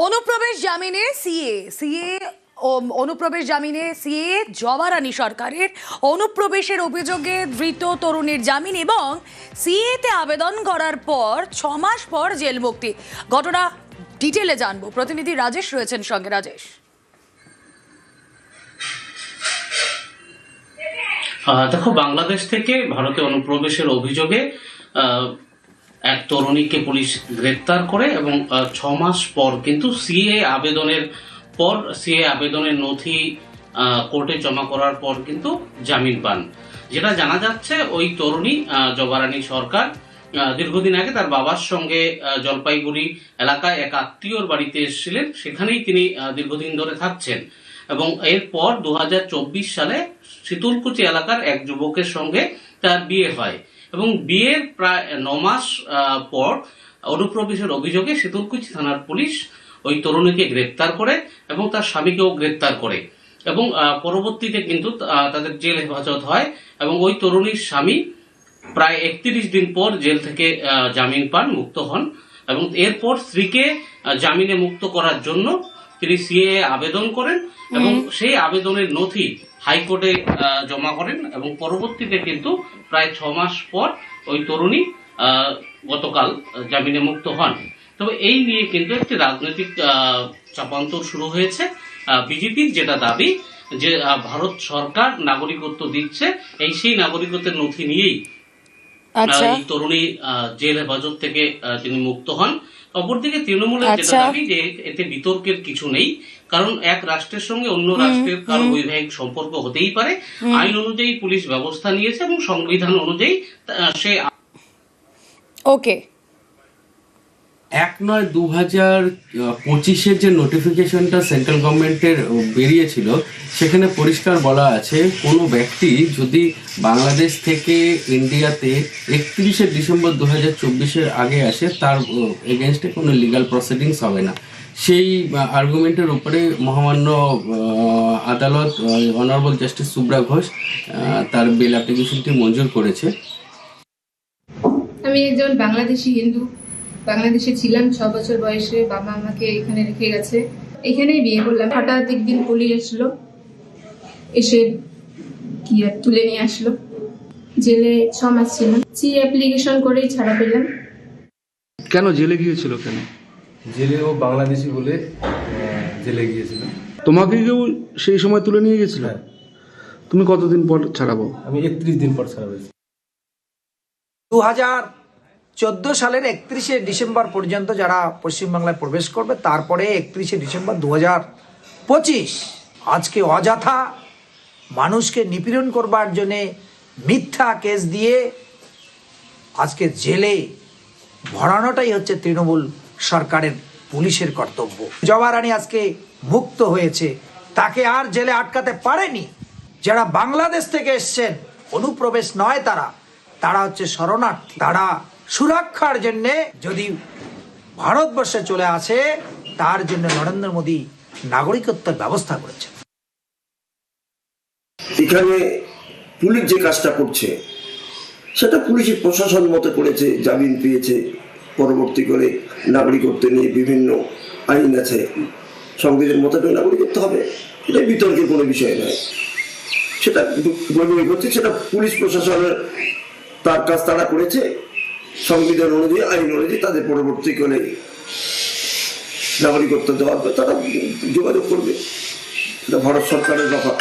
অনুপ্রবেশ জামিনে সিএ জবা রানী সরকারের অনুপ্রবেশের অভিযোগে ধৃত তরুণীর জামিন এবং সিএতে আবেদন করার পর 6 মাস পর জেল মুক্তি। ঘটনা ডিটেলে জানবো, প্রতিনিধি রাজেশ রয়েছেন সঙ্গে। রাজেশ, দেখো, বাংলাদেশ থেকে ভারতে অনুপ্রবেশের অভিযোগে এক তরুণীকে পুলিশ গ্রেপ্তার করে এবং 6 মাস পর কিন্তু সিএ আবেদনের নথি কোর্টে জমা করার পর কিন্তু জামিন পান। যেটা জানা যাচ্ছে, ওই তরুণী জবা রানী সরকার দীর্ঘদিন আগে তার বাবার সঙ্গে জলপাইগুড়ি এলাকায় এক আত্মীয়র বাড়িতে এসেছিলেন, সেখানেই তিনি দীর্ঘদিন ধরে থাকছেন এবং এরপর 2024 সালে শীতলকুচি এলাকার এক যুবকের সঙ্গে তার বিয়ে হয় এবং বিয়ের প্রায় 9 মাস পর অনুপ্রবেশের অভিযোগে শীতলকুচি থানার পুলিশ ওই তরুণীকে গ্রেপ্তার করে এবং তার স্বামীকেও গ্রেপ্তার করে এবং পরবর্তীতে কিন্তু তাদের জেল হেফাজত হয় এবং ওই তরুণীর স্বামী প্রায় 31 দিন পর জেল থেকে জামিন পান, মুক্ত হন এবং এরপর স্ত্রীকে জামিনে মুক্ত করার জন্য তিনি সিএ আবেদন করেন এবং সেই আবেদনের নথি হাইকোর্টে জমা করেন এবং পরবর্তীতে কিন্তু প্রায় 6 মাস পর ওই তরুণী গতকাল জামিনে মুক্ত হন। তবে এই নিয়ে কিন্তু একটি রাজনৈতিক চাপান্তর শুরু হয়েছে। বিজেপির যেটা দাবি যে ভারত সরকার নাগরিকত্ব দিচ্ছে, সেই নাগরিকত্বের নথি নিয়েই এই তরুণী জেল হেফাজত থেকে তিনি মুক্ত হন। অপরদিকে তৃণমূলের যেটা দাবি যে এতে বিতর্কের কিছু নেই, কারণ এক রাষ্ট্রের সঙ্গে অন্য রাষ্ট্রের কারো বৈবাহিক সম্পর্ক হতেই পারে, আইন অনুযায়ী পুলিশ ব্যবস্থা নিয়েছে এবং সংবিধান অনুযায়ী সে ওকে 1/9/2025 যে নোটিফিকেশনটা সেন্ট্রাল গভর্নমেন্টের বেরিয়েছিল, সেখানে পরিষ্কার বলা আছে কোনো ব্যক্তি যদি বাংলাদেশ থেকে ইন্ডিয়াতে 31শে ডিসেম্বর 2024 আগে আসে, তার এগেনস্টে কোনো লিগাল প্রসিডিংস হবে না। সেই আর্গুমেন্টের উপরে মহামান্য আদালত অনারেবল জাস্টিস সুব্রা ঘোষ তার বেল অ্যাপ্লিকেশনটি মঞ্জুর করেছে। আমি একজন বাংলাদেশি হিন্দু, বাংলাদেশে ছিলাম 6 বছর বয়সে। বাবা আমাকে এখানে রেখে গেছে, এখানেই বিয়ে করলাম। হঠাৎ একদিন পুলিশ আসলো, এসে তুলে নিয়ে আসলো। জেলে 6 মাস ছিলাম, অ্যাপ্লিকেশন করেই ছাড়া পেলাম। কেন জেলে গিয়েছিল? কেন জেলে? ও বাংলাদেশি বলে জেলে গিয়েছিল। তোমাকে কেউ সেই সময় তুলে নিয়ে গেছিল? তুমি কতদিন পর ছাড়াবো? আমি 31 দিন পর ছাড়া পেয়েছি। 2014 সালের 31শে ডিসেম্বর পর্যন্ত যারা পশ্চিমবাংলায় প্রবেশ করবে, তারপরে 31শে ডিসেম্বর 2025 আজকে অযথা মানুষকে নিপীড়ন করবার জন্যে মিথ্যা কেস দিয়ে আজকে জেলে ভরানোটাই হচ্ছে তৃণমূল সরকারের পুলিশের কর্তব্য। জবা রানী আজকে মুক্ত হয়েছে, তাকে আর জেলে আটকাতে পারেনি। যারা বাংলাদেশ থেকে এসছেন, অনুপ্রবেশ নয়, তারা হচ্ছে শরণার্থী। তারা সুরক্ষার জন্যে যদি ভারতবর্ষে চলে আসে, তার জন্য নরেন্দ্র মোদী নাগরিকত্বের ব্যবস্থা করেছে। এখানে পুলিশ যে কাজটা করছে সেটা পুলিশের প্রশাসন মতো করেছে, জামিন পেয়েছে, পরবর্তী করে নাগরিকত্ব নিয়ে বিভিন্ন আইন আছে, সংবিধান মোতাবেক নাগরিকত্ব হবে, এটা বিতর্কের কোনো বিষয় নয়। সেটা করছে, সেটা পুলিশ প্রশাসনের তার কাজ তারা করেছে, সংবিধান অনুযায়ী আইন অনুযায়ী তাদের পরবর্তী করে নাগরিকত্ব দেওয়ার পর তারা যোগাযোগ করবে, এটা ভারত সরকারের ব্যাপার।